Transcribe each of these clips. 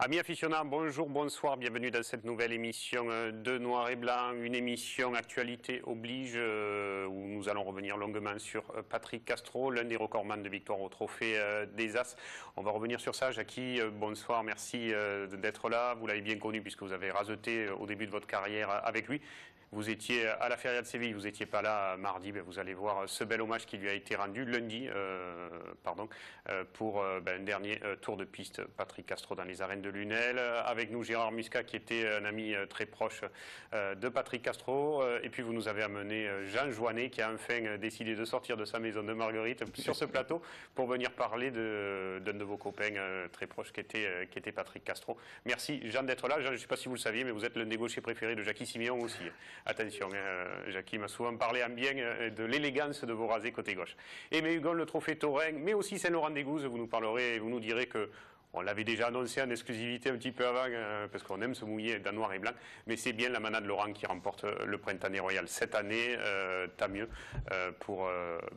Amis aficionados, bonjour, bonsoir, bienvenue dans cette nouvelle émission de Noir et Blanc, une émission actualité oblige où nous allons revenir longuement sur Patrick Castro, l'un des recordman de victoire au trophée des As. On va revenir sur ça. Jackie, bonsoir, merci d'être là. Vous l'avez bien connu puisque vous avez raseté au début de votre carrière avec lui. Vous étiez à la Feria de Séville, vous n'étiez pas là mardi, vous allez voir ce bel hommage qui lui a été rendu lundi pour un dernier tour de piste, Patrick Castro dans les arènes de Lunel. Avec nous Gérard Muscat qui était un ami très proche de Patrick Castro. Et puis vous nous avez amené Jean Joannet qui a enfin décidé de sortir de sa maison de Marguerite sur ce plateau pour venir parler d'un de vos copains très proches qui était Patrick Castro. Merci Jean d'être là. Jean, je ne sais pas si vous le saviez, mais vous êtes l'un des gauchers préférés de Jackie Siméon aussi. Attention, Jackie m'a souvent parlé en bien de l'élégance de vos rasés côté gauche. Et mais Hugon, le trophée Taurin, mais aussi Saint-Laurent-des-Gouzes, vous nous parlerez et vous nous direz que on l'avait déjà annoncé en exclusivité un petit peu avant, parce qu'on aime se mouiller dans noir et blanc, mais c'est bien la Manade Laurent qui remporte le Printanier Royal cette année, tant mieux pour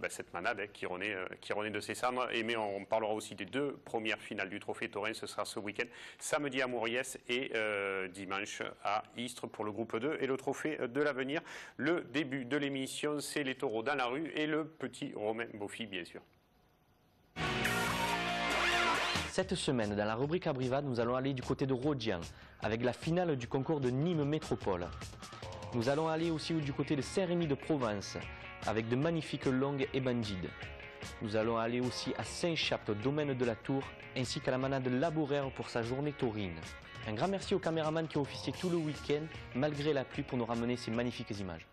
cette Manade qui renaît de ses cendres. Mais on parlera aussi des deux premières finales du Trophée Taurin, ce sera ce week-end, samedi à Mauriès et dimanche à Istres pour le groupe 2 et le Trophée de l'Avenir. Le début de l'émission, c'est les taureaux dans la rue et le petit Romain Beaufy, bien sûr. Cette semaine, dans la rubrique Abrivade, nous allons aller du côté de Rodian, avec la finale du concours de Nîmes Métropole. Nous allons aller aussi du côté de Saint-Rémy de Provence, avec de magnifiques longues et bandides. Nous allons aller aussi à Saint-Chapt, domaine de la Tour, ainsi qu'à la Manade Labourère pour sa journée taurine. Un grand merci aux caméramans qui ont officié tout le week-end, malgré la pluie, pour nous ramener ces magnifiques images.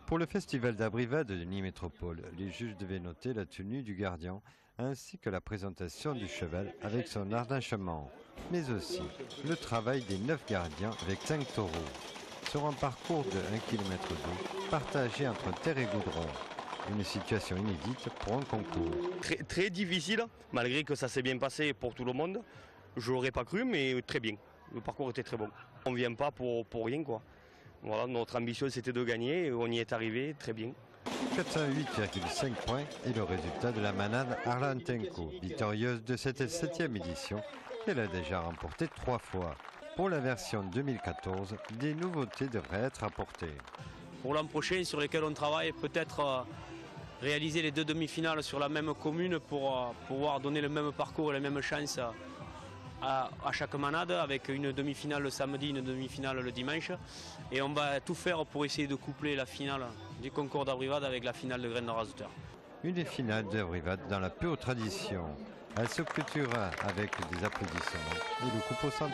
Pour le festival d'Abrivade de Nîmes Métropole, les juges devaient noter la tenue du gardien ainsi que la présentation du cheval avec son harnachement, mais aussi le travail des 9 gardiens avec 5 taureaux, sur un parcours de 1,2 km partagé entre terre et goudron. Une situation inédite pour un concours. Très difficile, malgré que ça s'est bien passé pour tout le monde. Je l'aurais pas cru, mais très bien. Le parcours était très bon. On ne vient pas pour rien, quoi. Voilà, notre ambition c'était de gagner, et on y est arrivé très bien. 408,5 points est le résultat de la Manade Arlantenco, victorieuse de cette 7e édition qu'elle a déjà remportée 3 fois. Pour la version 2014, des nouveautés devraient être apportées. Pour l'an prochain, sur lesquels on travaille, peut-être réaliser les 2 demi-finales sur la même commune pour pouvoir donner le même parcours et les mêmes chances à chaque manade, avec une demi-finale le samedi, une demi-finale le dimanche. Et on va tout faire pour essayer de coupler la finale du concours d'Abrivade avec la finale de Graines de Raseteur. Une finale d'Abrivade dans la pure tradition. Elle se clôturera avec des applaudissements et le coup au centre.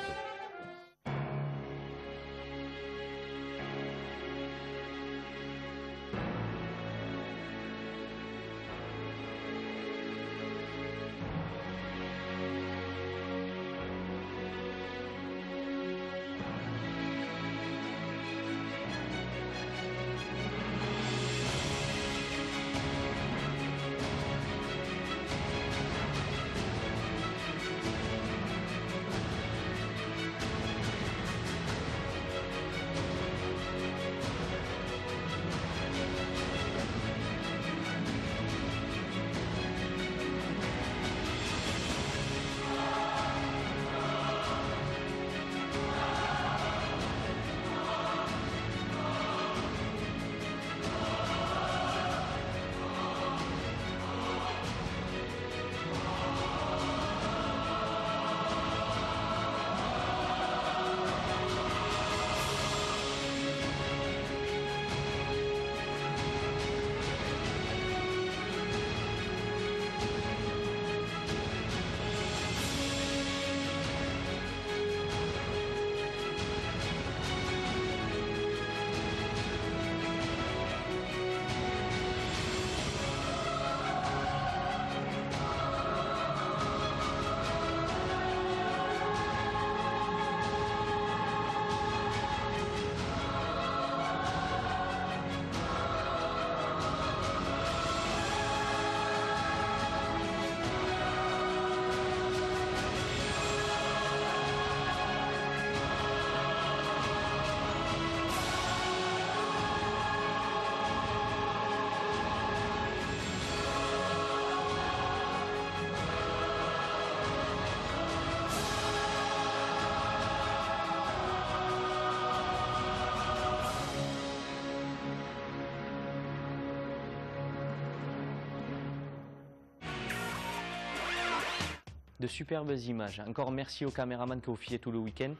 De superbes images. Encore merci aux caméramans qui ont filé tout le week-end.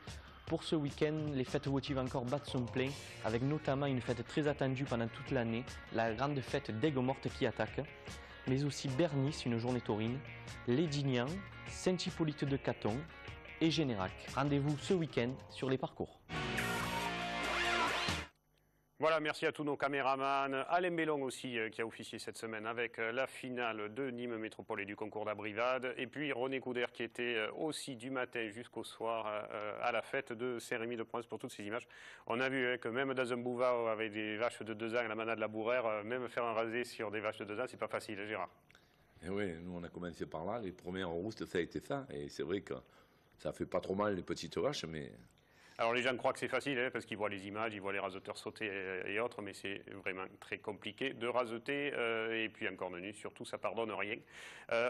Pour ce week-end, les fêtes votives encore battent son plein, avec notamment une fête très attendue pendant toute l'année, la grande fête d'Aigues-Mortes qui attaque, mais aussi Bernice, une journée taurine, Lédignan, Saint-Hippolyte de Caton et Générac. Rendez-vous ce week-end sur les parcours. Voilà, merci à tous nos caméramans. Alain Bellon aussi qui a officié cette semaine avec la finale de Nîmes Métropole et du concours d'Abrivade. Et puis René Couder qui était aussi du matin jusqu'au soir à la fête de Saint-Rémy-de-Provence pour toutes ces images. On a vu que même dans un bouvard avec des vaches de 2 ans à la manade de la Bourrère, même faire un rasé sur des vaches de 2 ans, c'est pas facile, Gérard. Et oui, nous on a commencé par là. Les premières roustes, ça a été ça. Et c'est vrai que ça fait pas trop mal les petites vaches, mais... Alors les gens croient que c'est facile parce qu'ils voient les images, ils voient les raseteurs sauter et autres, mais c'est vraiment très compliqué de raseter et puis un cornenu, surtout ça pardonne rien.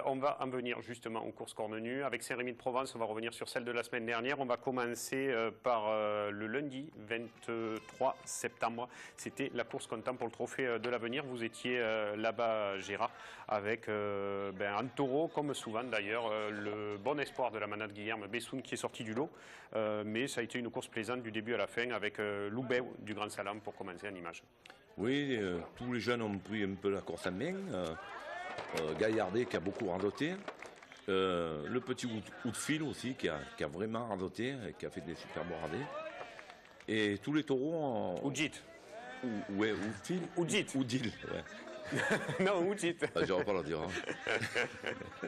On va en venir justement aux courses cornenues. Avec Saint-Rémy-de-Provence, on va revenir sur celle de la semaine dernière. On va commencer par le lundi 23 septembre. C'était la course comptant pour le trophée de l'avenir. Vous étiez là-bas, Gérard, avec un taureau, comme souvent d'ailleurs, le bon espoir de la manade Guilherme Bessoun qui est sorti du lot. Mais ça a été une course plaisante du début à la fin avec Loubet du Grand Salam pour commencer en image. Oui, tous les jeunes ont pris un peu la course en main. Gaillardet qui a beaucoup radoté. Le petit Outfil aussi qui a vraiment radoté, qui a fait des super beaux radés. Et tous les taureaux... Oudjit. Ouais, Outfil. Oudjit. Oudil, ouais. Non, Oudjit. Je ne vais pas le dire. Hein.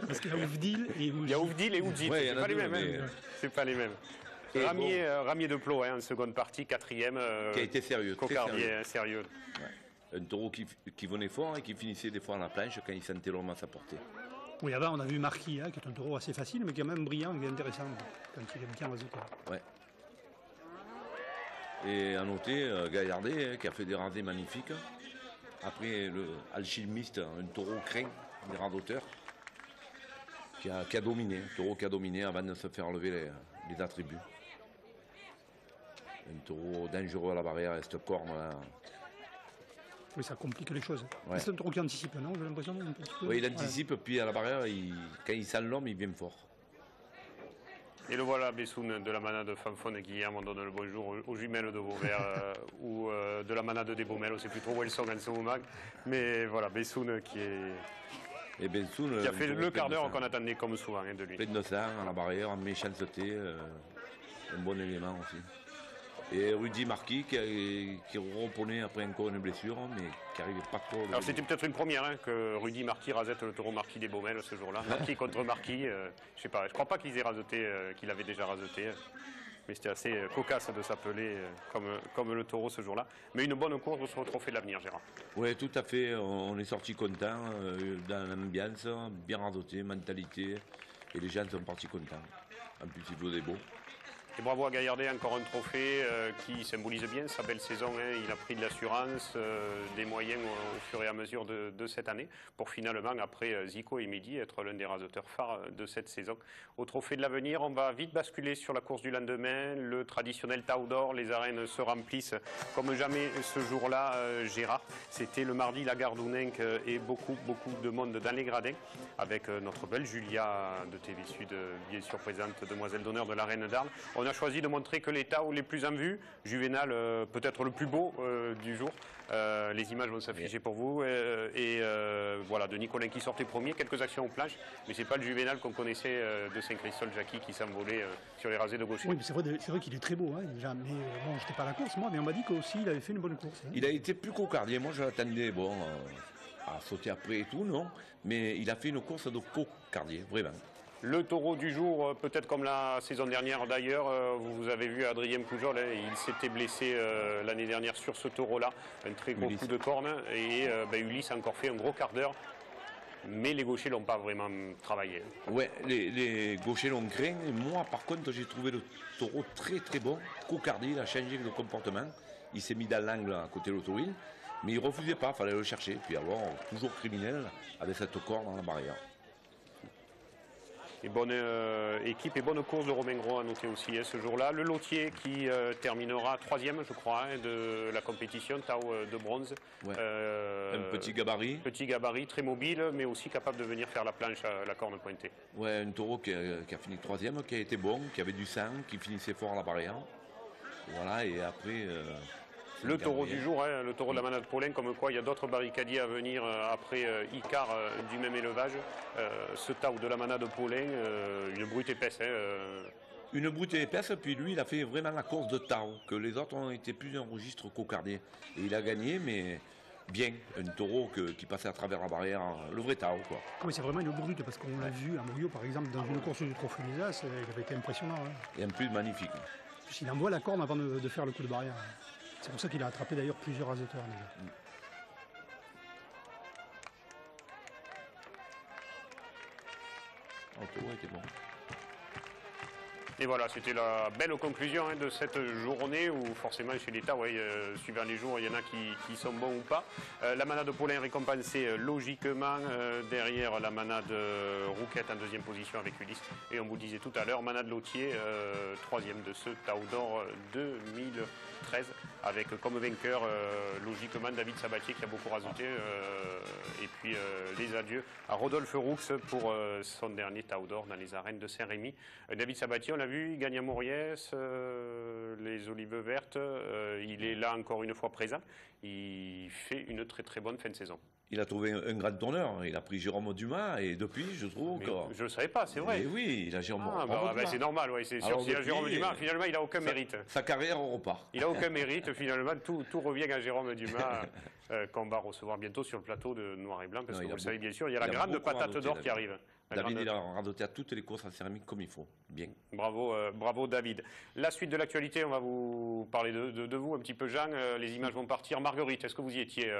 Parce qu'il y a Ouvdil et Oudjit. Il y a Ouvdil et Oudjit, Ouais, c'est pas les mêmes. mais... C'est pas les mêmes. Et Ramier de Plot, en seconde partie, quatrième. Qui a été sérieux. Cocardier, sérieux. Ouais. Un taureau qui venait fort et qui finissait des fois à la planche quand il sentait l'homme à sa portée. Oui, avant on a vu Marquis, qui est un taureau assez facile, mais qui est même brillant et intéressant quand il est bien résulté. Ouais. Et à noter Gaillardet qui a fait des rasés magnifiques. Après le alchimiste, un taureau craint, des radoteurs, qui a dominé, un taureau qui a dominé avant de se faire lever les attributs. Un taureau dangereux à la barrière, et cette corne là. Oui, ça complique les choses. Ouais. C'est un taureau qui anticipe, non? J'ai l'impression un petit peu. Oui, il anticipe, puis à la barrière, quand il sent l'homme, il vient fort. Et le voilà, Bessoun de la manade Fanfone et Guilherme, on donne le bonjour aux jumelles de Vauvert ou de la manade des Baumelles, on ne sait plus trop où elles sont en ce moment. Mais voilà, Bessoun qui a fait le quart d'heure qu'on attendait comme souvent de lui. Plein de sang à la barrière, en méchanceté, un bon élément aussi. Et Rudy Marquis qui reprenait après encore une blessure, mais qui n'arrivait pas trop. Alors c'était peut-être une première que Rudy Marquis rasette le taureau Marquis des Baumelles ce jour-là. Marquis contre Marquis, je sais pas, je crois pas qu'ils aient raseté, qu'il avait déjà raseté. Mais c'était assez cocasse de s'appeler comme le taureau ce jour-là. Mais une bonne course sur le trophée de l'avenir, Gérard. Oui, tout à fait. On est sorti content dans l'ambiance, bien radoté, mentalité. Et les gens sont partis contents. En plus, il faisait beau. Et bravo à Gaillardet, encore un trophée qui symbolise bien sa belle saison. Il a pris de l'assurance, des moyens au fur et à mesure de cette année pour finalement, après Zico et Mehdi, être l'un des raseteurs phares de cette saison. Au trophée de l'avenir, on va vite basculer sur la course du lendemain. Le traditionnel Tau d'Or, les arènes se remplissent comme jamais ce jour-là, Gérard. C'était le mardi, la Gardouninck et beaucoup de monde dans les gradins avec notre belle Julia de TV Sud, bien sûr présente, demoiselle d'honneur de la Reine d'Arles. On a choisi de montrer que les Tau les plus en vue, Juvénal peut-être le plus beau du jour. Les images vont s'afficher pour vous. Voilà, de Nicolin qui sortait premier, quelques actions aux planches, mais c'est pas le Juvénal qu'on connaissait de Saint-Christol-Jacqui qui s'envolait sur les rasés de gaucher. Oui, mais c'est vrai qu'il est très beau. Mais bon, j'étais pas à la course, moi, mais on m'a dit qu'aussi il avait fait une bonne course. Il a été plus cocardier. Moi, je l'attendais, à sauter après et tout, non. Mais il a fait une course de cocardier, vraiment. Le taureau du jour, peut-être comme la saison dernière d'ailleurs, vous avez vu Adrien Poujol, il s'était blessé l'année dernière sur ce taureau-là, un très gros coup de corne, et Ulysse a encore fait un gros quart d'heure, mais les gauchers l'ont pas vraiment travaillé. Ouais, les gauchers l'ont craint, et moi par contre j'ai trouvé le taureau très très bon, cocardier, il a changé de comportement, il s'est mis dans l'angle à côté de l'autoril, mais il refusait pas, il fallait le chercher, puis alors toujours criminel avec cette corne dans la barrière. Et bonne équipe et bonne course de Romain Gros à noter aussi ce jour-là. Le lotier qui terminera 3e, je crois, de la compétition, Tao de bronze. Ouais. Un petit gabarit. Petit gabarit, très mobile, mais aussi capable de venir faire la planche à la corne pointée. Ouais, un taureau qui a fini 3e, qui a été bon, qui avait du sang, qui finissait fort à la barrière. Voilà, et après... le taureau du jour, hein, le taureau de la manade Paulin, comme quoi il y a d'autres barricadiers à venir après Icar du même élevage. Ce Tao de la manade Paulin, une brute épaisse. Une brute épaisse, puis lui, il a fait vraiment la course de Tao, que les autres ont été plus un registre cocardier. Et il a gagné, mais bien, un taureau qui passait à travers la barrière, le vrai Tao, quoi. Oui, c'est vraiment une brute, parce qu'on l'a vu à Mouriot, par exemple, dans une course du Trophée des As, il avait été impressionnant. Hein. Et en plus, magnifique. Il envoie la corne avant de faire le coup de barrière. C'est pour ça qu'il a attrapé d'ailleurs plusieurs azeteurs déjà. Le taureau était bon. Et voilà, c'était la belle conclusion de cette journée où forcément chez l'État, suivant les jours, il y en a qui sont bons ou pas. La manade Paulin récompensée logiquement derrière la manade Rouquette en 2e position avec Ulysse. Et on vous disait tout à l'heure, manade Lautier, 3e de ce Tao d'Or 2013, avec comme vainqueur logiquement David Sabatier qui a beaucoup rasoté. Et puis les adieux à Rodolphe Roux pour son dernier Tao d'Or dans les arènes de Saint-Rémy. David Sabatier, on l'a vu, il gagne à Mauriès, les Olives Vertes, il est là encore une fois présent, il fait une très très bonne fin de saison. Il a trouvé un grand tourneur, il a pris Jérôme Dumas et depuis je trouve que... Je ne le savais pas, c'est vrai. Et oui, il a Jérôme Dumas. C'est normal, c'est sûr, s'il a Jérôme Dumas, finalement il n'a aucun mérite. Sa carrière repart. Il n'a aucun mérite, finalement tout revient à Jérôme Dumas, qu'on va recevoir bientôt sur le plateau de Noir et Blanc, parce que vous le savez bien sûr, il y a la grande patate d'or qui arrive. David, il a radoté à toutes les courses à céramique comme il faut. Bien. Bravo David. La suite de l'actualité, on va vous parler de vous un petit peu, Jean. Les images vont partir. Marguerite, est-ce que vous y étiez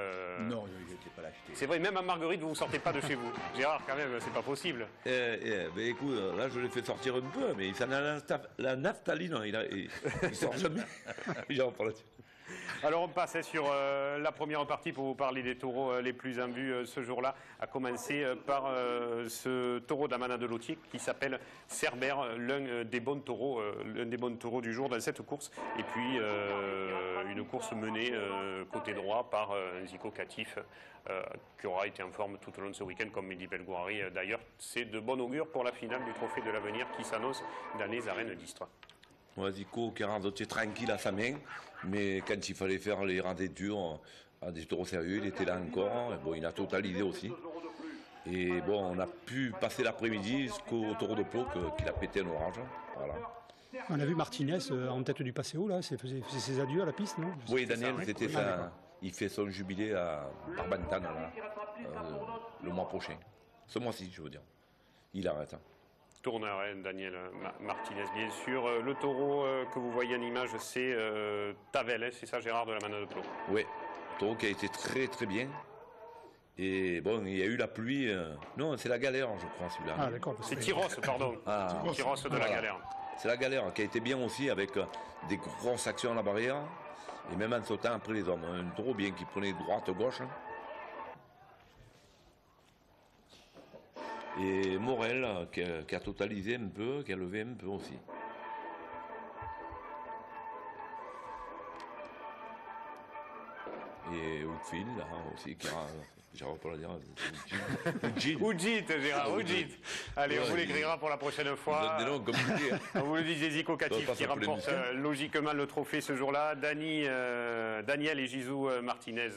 Non, je n'étais pas là. C'est vrai, même à Marguerite, vous ne sortez pas de chez vous. Gérard, quand même, c'est pas possible. Écoute, là, je l'ai fait sortir un peu, mais il s'en a la naphtaline. Il sort jamais. J'en parle là-dessus. Alors on passe sur la première partie pour vous parler des taureaux les plus en vue ce jour-là, à commencer par ce taureau de la manade de Lautier qui s'appelle Cerbère, l'un des bons taureaux du jour dans cette course. Et puis une course menée côté droit par un Zico Catif qui aura été en forme tout au long de ce week-end comme Mehdi Belgouari. D'ailleurs, c'est de bon augure pour la finale du Trophée de l'Avenir qui s'annonce dans les arènes d'Istres. Zico qui a radoté tranquille à sa main, mais quand il fallait faire les rendez durs à des taureaux sérieux, il était là encore. Et bon, il a totalisé aussi. Et bon, on a pu passer l'après-midi jusqu'au taureau de Pau qu'il a pété un orage. Voilà. On a vu Martinez en tête du Passéo, là, faisait ses adieux à la piste, non? Oui, Daniel, c'était ça. Il fait son jubilé à Barbantane le mois prochain. Ce mois-ci, je veux dire. Il arrête. Tourneur, Daniel Martinez, bien sûr. Le taureau que vous voyez en image, c'est Tavel, c'est ça, Gérard, de la manade de Pau. Oui, taureau qui a été très très bien. Et bon, il y a eu la pluie. Non, c'est la galère, je crois, celui-là. Ah, d'accord. C'est Tyros, pardon. Tyros de la galère. C'est la galère qui a été bien aussi avec des grosses actions à la barrière. Et même en sautant après les hommes. Un taureau bien qui prenait droite, gauche. Et Morel qui a totalisé un peu, qui a levé un peu aussi. Et Outfield là aussi qui a... J'arrive pas à le dire. Oudjit, Gérard, Oudjit. Allez, on vous l'écrira pour la prochaine fois. On vous le disait, Zico Catif qui remporte logiquement le trophée ce jour-là. Daniel et Gisou Martinez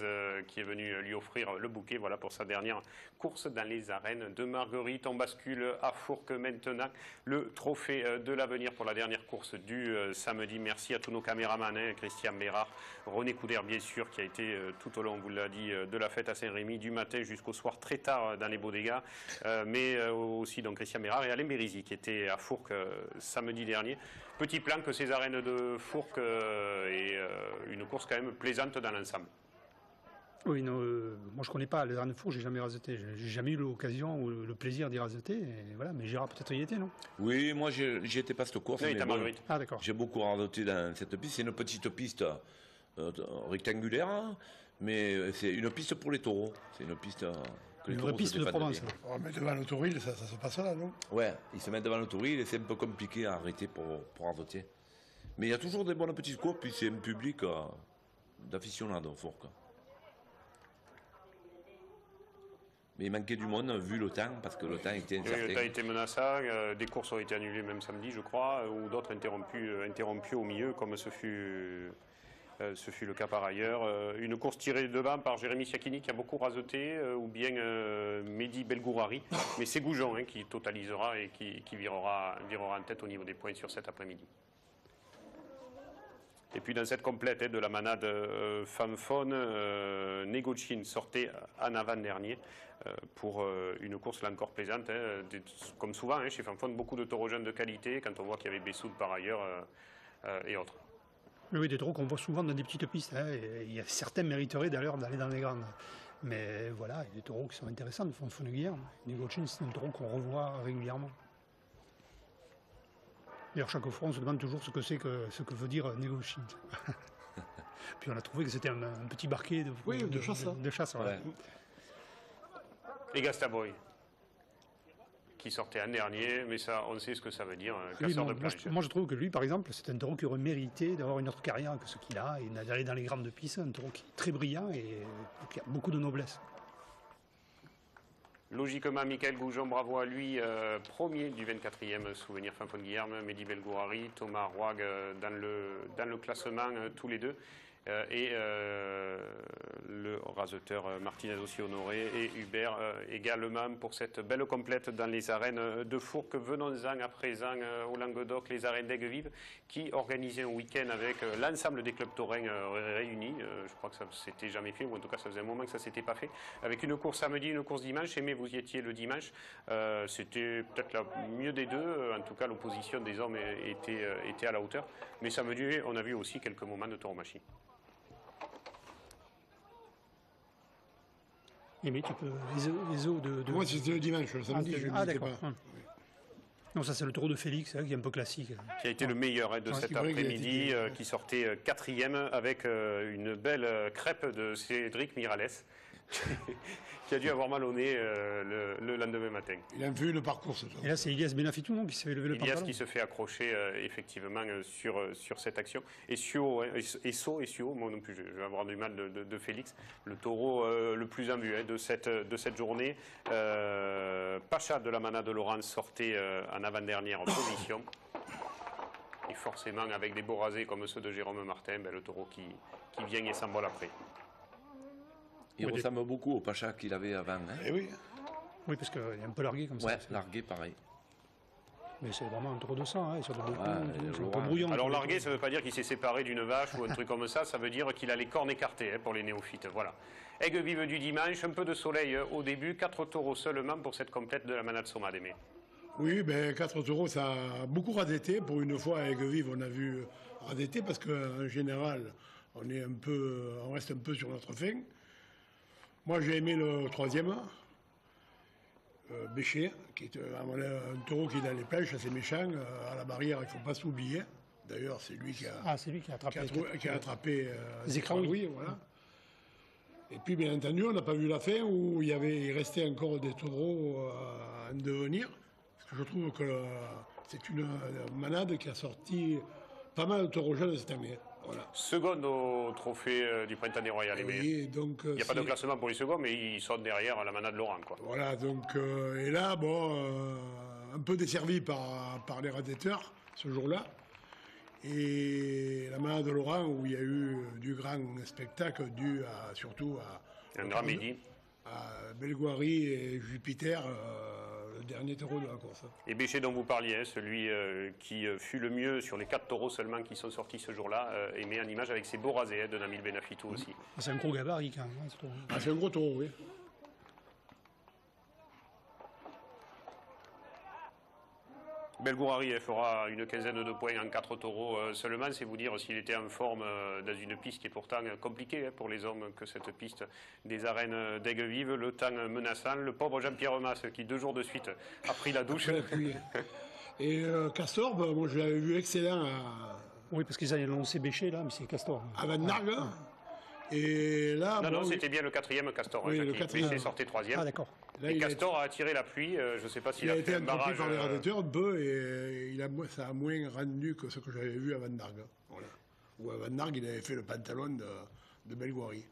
qui est venu lui offrir le bouquet, voilà, pour sa dernière course dans les arènes de Marguerite. On bascule à Fourques maintenant. Le trophée de l'avenir pour la dernière course du samedi. Merci à tous nos caméramans, Christian Bérard, René Couder bien sûr, qui a été tout au long, on vous l'a dit, de la fête à Saint-Rémy, du matin jusqu'au soir très tard dans les bodegas, mais aussi donc Christian Bérard et Alain Bérizy qui était à Fourques samedi dernier. Petit plan que ces arènes de Fourques et une course quand même plaisante dans l'ensemble. Oui, non, moi je ne connais pas les arènes de Fourques, j'ai jamais raseté, j'ai jamais eu l'occasion ou le plaisir d'y raseter, voilà, mais Gérard peut-être y était, non? Oui, moi j'y étais pas cette course, oui, mais bon, ah, d'accord. J'ai beaucoup radoté dans cette piste, c'est une petite piste rectangulaire, mais c'est une piste pour les taureaux. C'est une piste que les Une vraie taureaux se piste de défendent Provence. bien. Oh, mais devant l'autoril, ça se passe là, non? Ouais, ils se mettent devant l'autoril et c'est un peu compliqué à arrêter pour arrêter. Mais il y a toujours des bonnes petites courses, puis c'est un public d'aficionados au Fourques. Mais il manquait du monde vu le temps, parce que le temps était Oui, incertain. le temps était menaçant, des courses ont été annulées même samedi, je crois, ou d'autres interrompues au milieu, comme ce fut le cas par ailleurs. Une course tirée devant par Jérémy Siakini qui a beaucoup raseté, ou bien Mehdi Belgourari. Mais c'est Goujon qui totalisera et qui virera en tête au niveau des points sur cet après-midi. Et puis dans cette complète de la manade Fanfone, Negochin sortait en avant-dernier pour une course là encore plaisante. Comme souvent chez Fanfone, beaucoup de taureaux jeunes de qualité, quand on voit qu'il y avait Bessoud par ailleurs et autres. Oui, des taureaux qu'on voit souvent dans des petites pistes. Et il y a certains mériteraient d'ailleurs d'aller dans les grandes. Mais voilà, il y a des taureaux qui sont intéressants de Fanfone Guilherme. Negochin, c'est un taureau qu'on revoit régulièrement. D'ailleurs, chaque fois, on se demande toujours ce que veut dire Negochin. Puis on a trouvé que c'était un petit barquet de chasse. De chasse, voilà. Ouais. Et Gastaboy, qui sortait un dernier, mais ça, on sait ce que ça veut dire, Oui, casseur non, de planche. moi, je trouve que lui, par exemple, c'est un taureau qui aurait mérité d'avoir une autre carrière que ce qu'il a et d'aller dans les grandes pistes. Un taureau qui est très brillant et qui a beaucoup de noblesse. Logiquement, Michael Goujon, bravo à lui, premier du 24e souvenir Fanfone Guilherme, Mehdi Belgourari, Thomas Roig dans le classement, tous les deux. Et le raseteur Martinez aussi honoré et Hubert également pour cette belle complète dans les arènes de Fourques. Venons-en à présent au Languedoc, les arènes d'Aigues-Vives qui organisaient un week-end avec l'ensemble des clubs taurins réunis. Je crois que ça s'était jamais fait, ou en tout cas ça faisait un moment que ça s'était pas fait, avec une course samedi, une course dimanche. Mais vous y étiez le dimanche, c'était peut-être la mieux des deux. En tout cas l'opposition des hommes était à la hauteur, mais samedi on a vu aussi quelques moments de tauromachie. Mais tu peux les os de Moi, c'était le dimanche, le samedi, je ne d'accord. pas. Non, ça c'est le taureau de Félix, qui est un peu classique. Qui a été le meilleur de cet c'est vrai qu'il a après-midi, été- qui sortait quatrième avec une belle crêpe de Cédric Mirales, qui a dû avoir mal au nez le lendemain matin. Il a vu le parcours, ce Et là, c'est Ilias Benafitou qui s'est fait lever le Ilias pantalon. qui se fait accrocher effectivement sur cette action. Et Sio, moi non plus, je vais avoir du mal de Félix, le taureau le plus en vue de cette journée. Pacha de la manade de Laurence sortait en avant-dernière position. Et forcément, avec des beaux rasés comme ceux de Jérôme Martin, le taureau qui vient et s'envole après. Il ressemble beaucoup au Pacha qu'il avait avant. Hein. Eh oui. Oui, parce qu'il est un peu largué comme ça. Ouais, largué pareil. Mais c'est vraiment un taureau de sang, hein, sur de beaucoup, Ouais, c'est un peu Laurent. brouillon. Alors largué, ça ne veut pas dire qu'il s'est séparé d'une vache ou un truc comme ça veut dire qu'il a les cornes écartées pour les néophytes. Voilà. Aigues-Vives du dimanche, un peu de soleil au début, 4 taureaux seulement pour cette complète de la manade Soma d'Aimé. Oui, 4 taureaux, ça a beaucoup radeté. Pour une fois, à Aigues-Vives, on a vu radeté parce qu'en général, on reste un peu sur notre fin. Moi, j'ai aimé le troisième, Bécher, qui est un taureau qui est dans les planches, assez méchant. À la barrière, il ne faut pas s'oublier. D'ailleurs, c'est lui qui a, Ah, c'est lui qui a attrapé. qui a attrapé Zekraoui. voilà. Et puis, bien entendu, on n'a pas vu la fin où il restait encore des taureaux à en devenir. Parce que je trouve que c'est une manade qui a sorti pas mal de taureaux jeunes cette année. Voilà. Seconde au trophée du Printemps des Royales Aimé. Et donc, Il n'y a pas de classement pour les seconds, mais ils sont derrière la manade Laurent, quoi. Voilà, donc, et là, un peu desservi par les radetteurs ce jour-là. Et la manade de Laurent, où il y a eu du grand spectacle dû surtout à Un grand midi. à Belgoari et Jupiter, le dernier taureau de la course. Et Bécher dont vous parliez, celui qui fut le mieux sur les 4 taureaux seulement qui sont sortis ce jour-là, et met en image avec ses beaux rasés de Namil Benafitou aussi. C'est un gros gabarit quand même. Ce taureau. Ah, c'est un gros taureau, oui. Belgourari fera une quinzaine de points en 4 taureaux seulement, c'est vous dire s'il était en forme dans une piste qui est pourtant compliquée pour les hommes que cette piste des arènes d'Aigues-Vives, le temps menaçant, le pauvre Jean-Pierre Masse qui 2 jours de suite a pris la douche. Et Castor, moi je l'avais vu excellent Oui, parce qu'ils avaient lancé Bécher là, mais c'est Castor. à Van Nargue. Et là, Non, non, c'était bien le 4e Castor. Oui, Jackie. le 4e. Messet sortait 3e. Ah d'accord. là, Et il a Castor a attiré la pluie. Je ne sais pas s'il a été fait un interrompu barrage. par les radiateurs de peu et ça a moins rendu que ce que j'avais vu à Van Dargue. Voilà. Où à Van Dargue, il avait fait le pantalon de Belguari.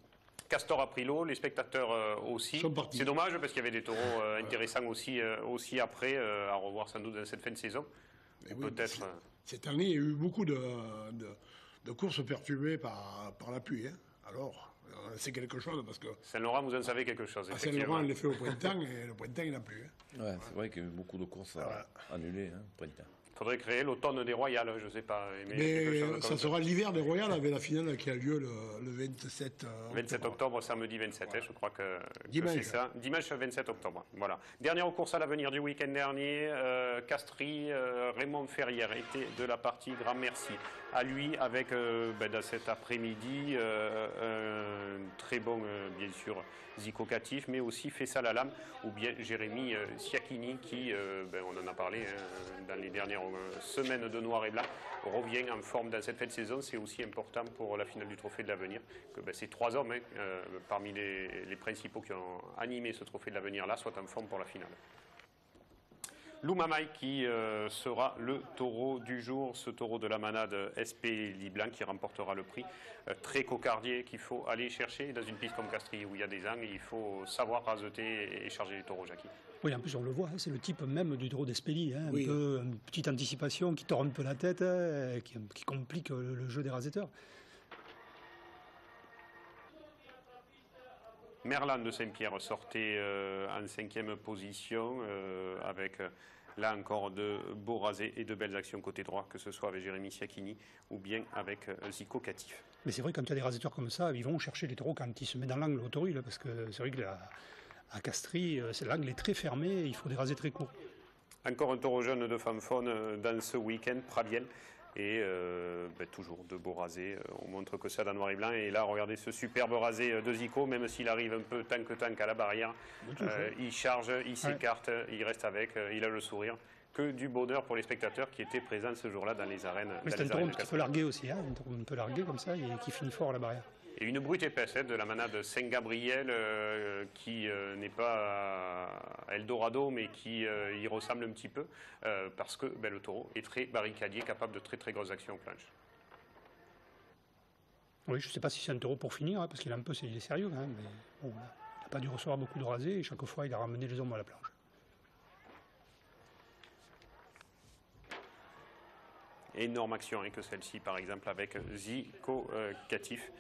Castor a pris l'eau, les spectateurs aussi. Sont partis. C'est dommage parce qu'il y avait des taureaux intéressants aussi après, à revoir sans doute dans cette fin de saison. Et Ou oui, peut-être. Cette année, il y a eu beaucoup de courses perturbées par la pluie. Hein. Alors, c'est quelque chose parce que Saint-Laurent, vous en savez quelque chose. à effectivement. Saint-Laurent, on l'a fait au printemps et le printemps, il n'a plu. Hein. Ouais, c'est vrai qu'il y a eu beaucoup de courses annulées, hein, printemps. Il faudrait créer l'automne des Royales, je ne sais pas. quelque Mais chose ça comme sera l'hiver des Royales avec la finale qui a lieu le 27 27 octobre, samedi 27, Voilà. je crois que Dimanche. c'est ça. Dimanche 27 octobre. Voilà. Dernière course à l'avenir du week-end dernier, Castries, Raymond Ferrière était de la partie. Grand merci à lui avec dans cet après-midi un très bon, bien sûr, Zico Catif, mais aussi Fessal Alam ou bien Jérémy Siakini qui, on en a parlé dans les dernières semaines de noir et blanc, revient en forme dans cette fin de saison. C'est aussi important pour la finale du Trophée de l'Avenir que ces 3 hommes, parmi les principaux qui ont animé ce Trophée de l'Avenir-là, soient en forme pour la finale. Loumamaï qui sera le taureau du jour, ce taureau de la manade SP Liblanc qui remportera le prix. Très cocardier qu'il faut aller chercher dans une piste comme Castries où il y a des angles, il faut savoir raseter et charger les taureaux, Jackie. Oui, en plus on le voit, hein, c'est le type même du taureau d'Espelli. Hein, Oui. Un peu, une petite anticipation qui tord un peu la tête, qui complique le jeu des rasetteurs. Merlan de Saint-Pierre sortait en 5e position avec là encore de beaux rasés et de belles actions côté droit, que ce soit avec Jérémy Siakini ou bien avec Zico Catif. Mais c'est vrai, quand il y a des rasetteurs comme ça, ils vont chercher les taureaux quand ils se mettent dans l'angle autorule, parce que c'est vrai que à Castries, l'angle est très fermé, et il faut des rasés très courts. Encore un taureau jeune de Fanfone dans ce week-end, Praviel. Et toujours de beaux rasés. On montre que ça dans noir et blanc. Et là, regardez ce superbe rasé de Zico, même s'il arrive un peu tank à la barrière. Il charge, il s'écarte, il reste avec, il a le sourire. Que du bonheur pour les spectateurs qui étaient présents ce jour-là dans les arènes. Mais c'est un taureau qui peut larguer aussi, hein, un taureau un peu largué comme ça, et qui finit fort à la barrière. Et une brute épaisse de la manade Saint-Gabriel qui n'est pas Eldorado mais qui y ressemble un petit peu parce que le taureau est très barricadier, capable de très très grosses actions en planche. Oui, je ne sais pas si c'est un taureau pour finir, hein, parce qu'il est un peu il est sérieux, hein, mais bon, il n'a pas dû recevoir beaucoup de rasés et chaque fois il a ramené les hommes à la planche. Énorme action que celle-ci par exemple avec Zico Catif.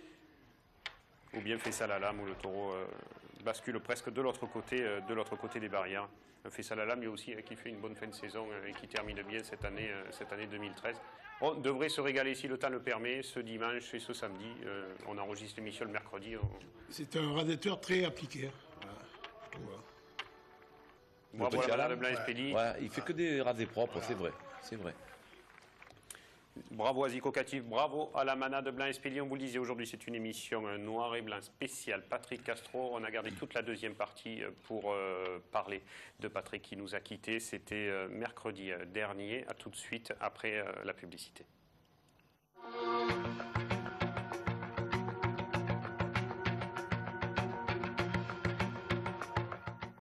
Ou bien Fessal Alam où le taureau bascule presque de l'autre côté des barrières. Fessal Alam lui aussi qui fait une bonne fin de saison et qui termine bien cette année 2013. On devrait se régaler si le temps le permet ce dimanche et ce samedi. On enregistre l'émission le mercredi. C'est un rasetteur très appliqué. Voilà, je trouve. Bravo à la manade Blanc Espelli. Ouais, il fait que des rasés propres, c'est vrai. C'est vrai. Bravo à Zico Catif, bravo à la manade Blanc Espelli. On vous le disait, aujourd'hui c'est une émission noir et blanc spéciale Patrick Castro. On a gardé toute la deuxième partie pour parler de Patrick qui nous a quittés. C'était mercredi dernier. À tout de suite après la publicité.